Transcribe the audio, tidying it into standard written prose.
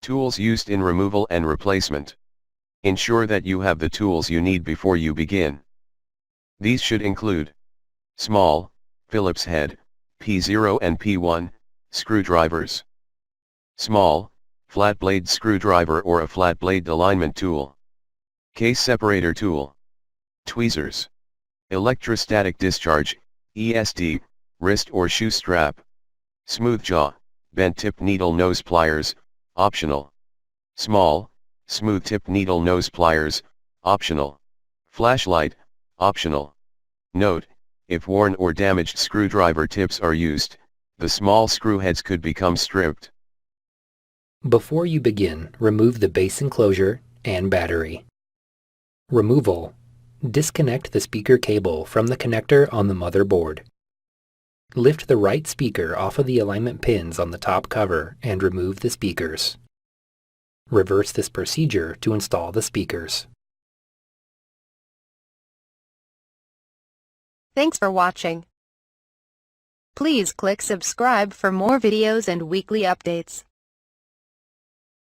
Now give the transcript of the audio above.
Tools used in removal and replacement. Ensure that you have the tools you need before you begin. These should include small, Phillips head, P0 and P1, screwdrivers. Small, flat blade screwdriver or a flat blade alignment tool. Case separator tool. Tweezers. Electrostatic discharge, ESD, wrist or shoe strap. Smooth jaw, bent tip needle nose pliers, optional. Small, smooth tip needle nose pliers, optional. Flashlight, optional. Note, if worn or damaged screwdriver tips are used, the small screw heads could become stripped. Before you begin, remove the base enclosure and battery. Removal. Disconnect the speaker cable from the connector on the motherboard. Lift the right speaker off of the alignment pins on the top cover and remove the speakers. Reverse this procedure to install the speakers. Thanks for watching. Please click subscribe for more videos and weekly updates.